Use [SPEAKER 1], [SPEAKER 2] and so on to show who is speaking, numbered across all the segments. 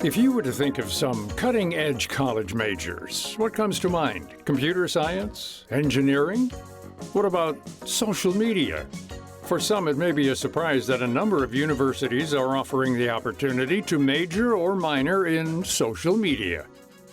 [SPEAKER 1] If you were to think of some cutting-edge college majors, what comes to mind? Computer science? Engineering? What about social media? For some, it may be a surprise that a number of universities are offering the opportunity to major or minor in social media.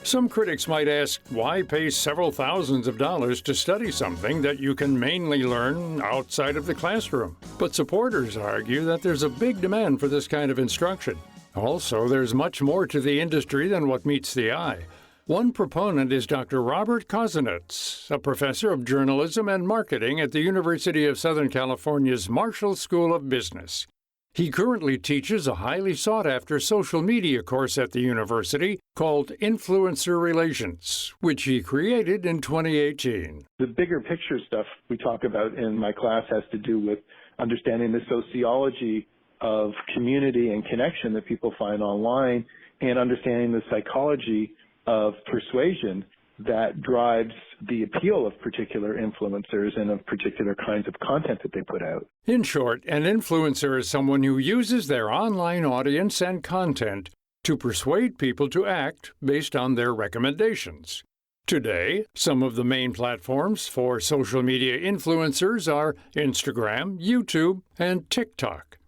[SPEAKER 1] Some critics might ask, why pay several thousands of dollars to study something that you can mainly learn outside of the classroom? But supporters argue that there's a big demand for this kind of instruction. Also, there's much more to the industry than what meets the eye. One proponent is Dr. Robert Kozinets, a professor of journalism and marketing at the University of Southern California's Marshall School of Business. He currently teaches a highly sought-after social media course at the university called Influencer Relations, which he created in 2018.
[SPEAKER 2] The bigger picture stuff we talk about in my class has to do with understanding the sociology of community and connection that people find online and understanding the psychology of persuasion that drives the appeal of particular influencers and of particular kinds of content that they put out.
[SPEAKER 1] In short, an influencer is someone who uses their online audience and content to persuade people to act based on their recommendations. Today, some of the main platforms for social media influencers are Instagram, YouTube, and TikTok.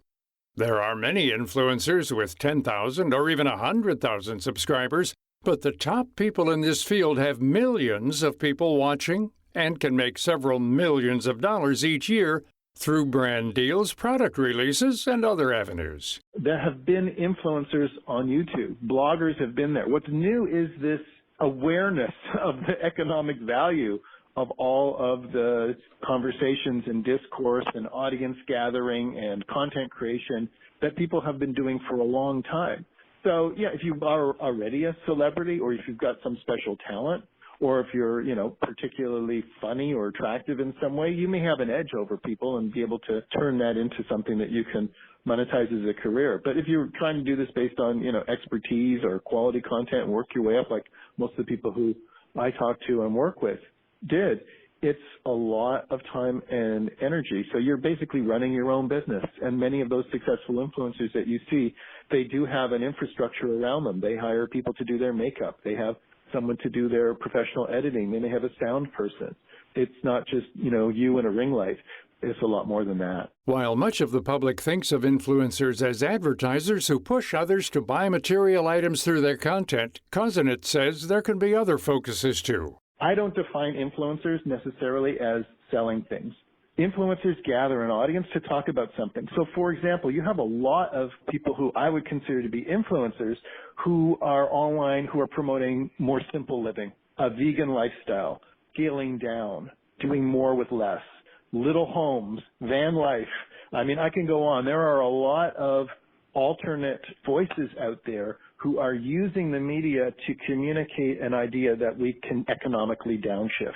[SPEAKER 1] There are many influencers with 10,000 or even 100,000 subscribers, but the top people in this field have millions of people watching and can make several millions of dollars each year through brand deals, product releases, and other avenues.
[SPEAKER 2] There have been influencers on YouTube. Bloggers have been there. What's new is this awareness of the economic value of all of the conversations and discourse and audience gathering and content creation that people have been doing for a long time. So, yeah, if you are already a celebrity or if you've got some special talent or if you're, particularly funny or attractive in some way, you may have an edge over people and be able to turn that into something that you can monetize as a career. But if you're trying to do this based on, expertise or quality content and work your way up like most of the people who I talk to and work with did, it's a lot of time and energy. So you're basically running your own business. And many of those successful influencers that you see, they do have an infrastructure around them. They hire people to do their makeup. They have someone to do their professional editing. They may have a sound person. It's not just, you and a ring light. It's a lot more than that.
[SPEAKER 1] While much of the public thinks of influencers as advertisers who push others to buy material items through their content, Kozinets says there can be other focuses too.
[SPEAKER 2] I don't define influencers necessarily as selling things. Influencers gather an audience to talk about something. So, for example, you have a lot of people who I would consider to be influencers who are online, who are promoting more simple living, a vegan lifestyle, scaling down, doing more with less, little homes, van life. I mean, I can go on. There are a lot of alternate voices out there who are using the media to communicate an idea that we can economically downshift.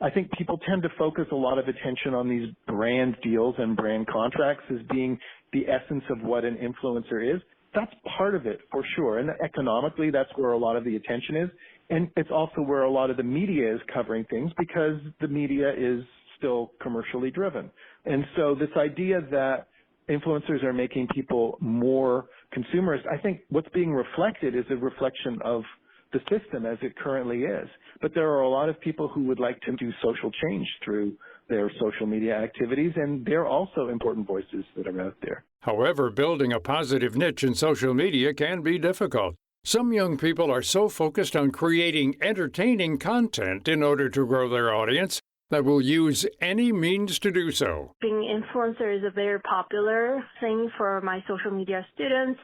[SPEAKER 2] I think people tend to focus a lot of attention on these brand deals and brand contracts as being the essence of what an influencer is. That's part of it for sure. And economically, that's where a lot of the attention is. And it's also where a lot of the media is covering things because the media is still commercially driven. And so this idea that influencers are making people more consumerist, I think what's being reflected is a reflection of the system as it currently is. But there are a lot of people who would like to do social change through their social media activities, and they're also important voices that are out there.
[SPEAKER 1] However, building a positive niche in social media can be difficult. Some young people are so focused on creating entertaining content in order to grow their audience that will use any means to do so.
[SPEAKER 3] Being influencer is a very popular thing for my social media students,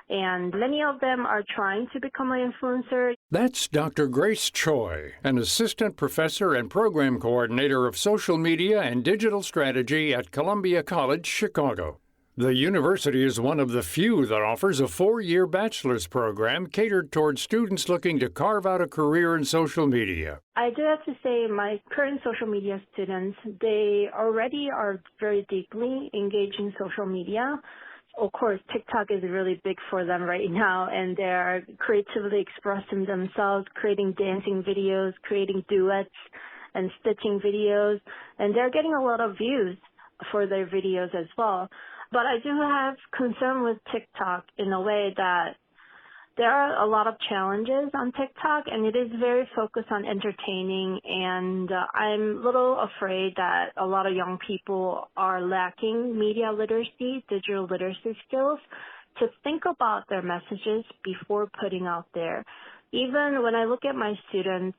[SPEAKER 3] and many of them are trying to become an influencer.
[SPEAKER 1] That's Dr. Grace Choi, an assistant professor and program coordinator of social media and digital strategy at Columbia College, Chicago. The university is one of the few that offers a 4-year bachelor's program catered towards students looking to carve out a career in social media.
[SPEAKER 3] I do have to say my current social media students, they already are very deeply engaged in social media. Of course, TikTok is really big for them right now, and they're creatively expressing themselves, creating dancing videos, creating duets, and stitching videos, and they're getting a lot of views for their videos as well. But I do have concern with TikTok in a way that there are a lot of challenges on TikTok, and it is very focused on entertaining, and I'm a little afraid that a lot of young people are lacking media literacy, digital literacy skills to think about their messages before putting out there. Even when I look at my students,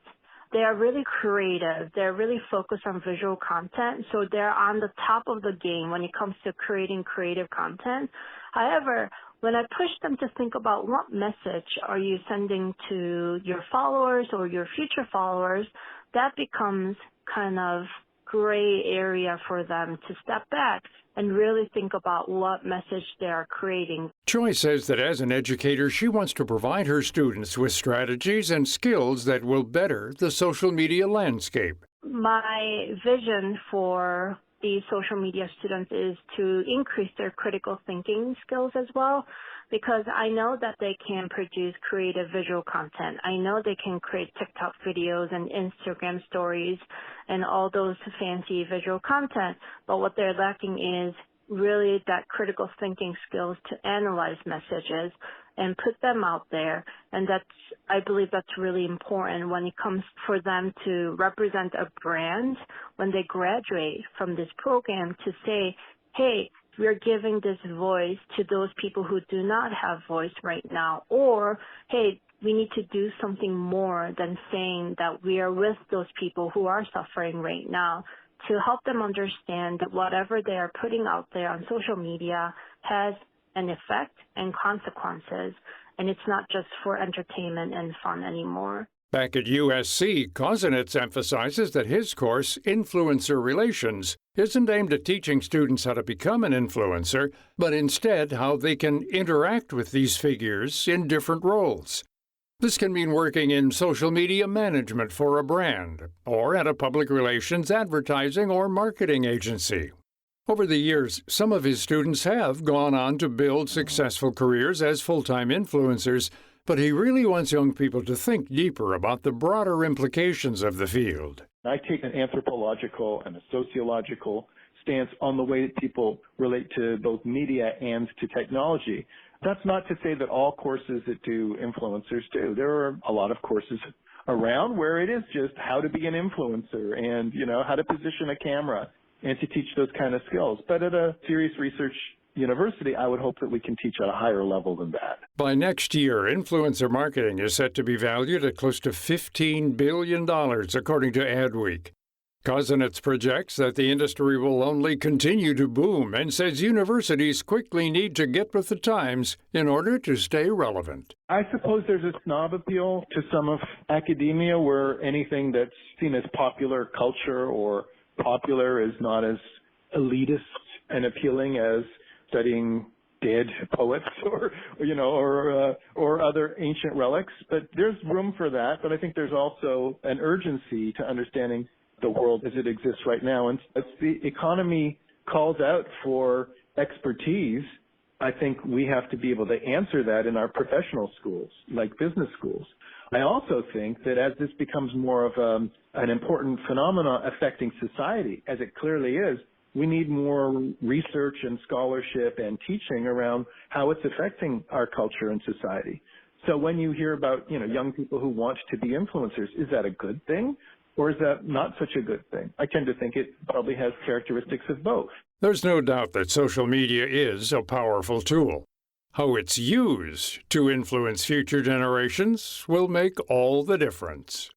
[SPEAKER 3] they are really creative. They're really focused on visual content, so they're on the top of the game when it comes to creating creative content. However, when I push them to think about what message are you sending to your followers or your future followers, that becomes kind of gray area for them to step back and really think about what message they are creating.
[SPEAKER 1] Choi says that as an educator, she wants to provide her students with strategies and skills that will better the social media landscape.
[SPEAKER 3] My vision for these social media students is to increase their critical thinking skills as well, because I know that they can produce creative visual content. I know they can create TikTok videos and Instagram stories and all those fancy visual content, but what they're lacking is really that critical thinking skills to analyze messages and put them out there. And I believe that's really important when it comes for them to represent a brand when they graduate from this program, to say, hey, we're giving this voice to those people who do not have voice right now, or, hey, we need to do something more than saying that we are with those people who are suffering right now, to help them understand that whatever they are putting out there on social media has an effect and consequences, and it's not just for entertainment and fun anymore.
[SPEAKER 1] Back at USC, Kozinets emphasizes that his course, Influencer Relations, isn't aimed at teaching students how to become an influencer, but instead how they can interact with these figures in different roles. This can mean working in social media management for a brand, or at a public relations, advertising, or marketing agency. Over the years, some of his students have gone on to build successful careers as full-time influencers, but he really wants young people to think deeper about the broader implications of the field.
[SPEAKER 2] I take an anthropological and a sociological stance on the way that people relate to both media and to technology. That's not to say that all courses that do influencers do. There are a lot of courses around where it is just how to be an influencer and, how to position a camera and to teach those kind of skills. But at a serious research university, I would hope that we can teach at a higher level than that.
[SPEAKER 1] By next year, influencer marketing is set to be valued at close to $15 billion, according to Adweek. Kozinets projects that the industry will only continue to boom and says universities quickly need to get with the times in order to stay relevant.
[SPEAKER 2] I suppose there's a snob appeal to some of academia where anything that's seen as popular culture or popular is not as elitist and appealing as studying dead poets or other ancient relics. But there's room for that. But I think there's also an urgency to understanding the world as it exists right now. And as the economy calls out for expertise, I think we have to be able to answer that in our professional schools, like business schools. I also think that as this becomes more of an important phenomenon affecting society, as it clearly is, we need more research and scholarship and teaching around how it's affecting our culture and society. So when you hear about, young people who want to be influencers, is that a good thing? Or is that not such a good thing? I tend to think it probably has characteristics of both.
[SPEAKER 1] There's no doubt that social media is a powerful tool. How it's used to influence future generations will make all the difference.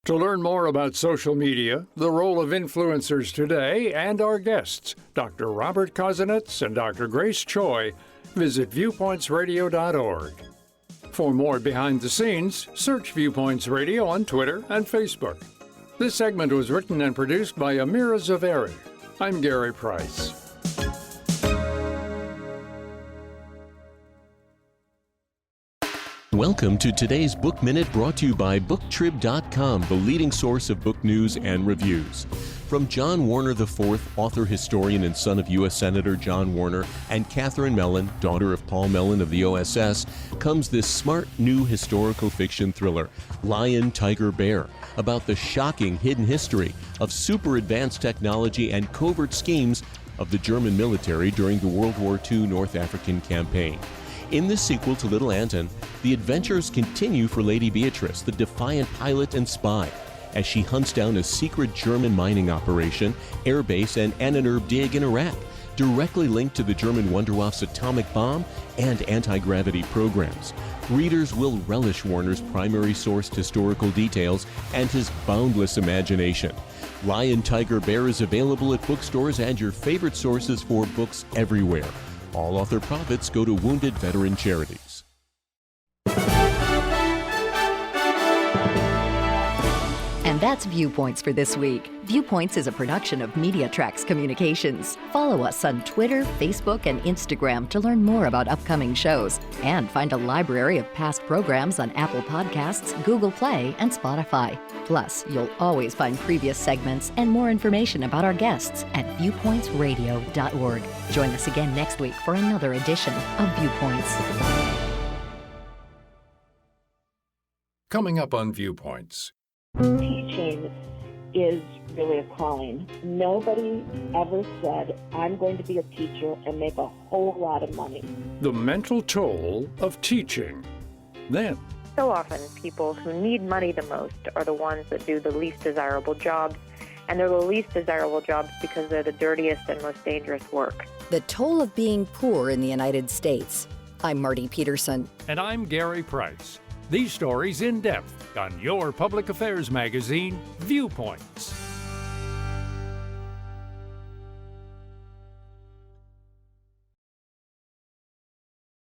[SPEAKER 1] To learn more about social media, the role of influencers today, and our guests, Dr. Robert Kozinets and Dr. Grace Choi, visit viewpointsradio.org. For more behind the scenes, search Viewpoints Radio on Twitter and Facebook. This segment was written and produced by Amira Zaveri. I'm Gary Price.
[SPEAKER 4] Welcome to today's Book Minute, brought to you by BookTrib.com, the leading source of book news and reviews. From John Warner IV, author, historian, and son of U.S. Senator John Warner, and Catherine Mellon, daughter of Paul Mellon of the OSS, comes this smart new historical fiction thriller, Lion, Tiger, Bear, about the shocking hidden history of super advanced technology and covert schemes of the German military during the World War II North African campaign. In the sequel to Little Anton, the adventures continue for Lady Beatrice, the defiant pilot and spy, as she hunts down a secret German mining operation, airbase, and Annenerbe dig in Iraq, directly linked to the German Wunderwaffe's atomic bomb and anti-gravity programs. Readers will relish Warner's primary-sourced historical details and his boundless imagination. Lion, Tiger, Bear is available at bookstores and your favorite sources for books everywhere. All author profits go to wounded veteran charities.
[SPEAKER 5] And that's Viewpoints for this week. Viewpoints is a production of MediaTrax Communications. Follow us on Twitter, Facebook, and Instagram to learn more about upcoming shows. And find a library of past programs on Apple Podcasts, Google Play, and Spotify. Plus, you'll always find previous segments and more information about our guests at viewpointsradio.org. Join us again next week for another edition of Viewpoints.
[SPEAKER 1] Coming up on Viewpoints.
[SPEAKER 6] Teaching is really a calling. Nobody ever said, I'm going to be a teacher and make a whole lot of money.
[SPEAKER 1] The mental toll of teaching. Then,
[SPEAKER 7] So often, people who need money the most are the ones that do the least desirable jobs, and they're the least desirable jobs because they're the dirtiest and most dangerous work.
[SPEAKER 5] The toll of being poor in the United States. I'm Marty Peterson.
[SPEAKER 1] and I'm Gary Price. These stories in depth on your public affairs magazine, Viewpoints.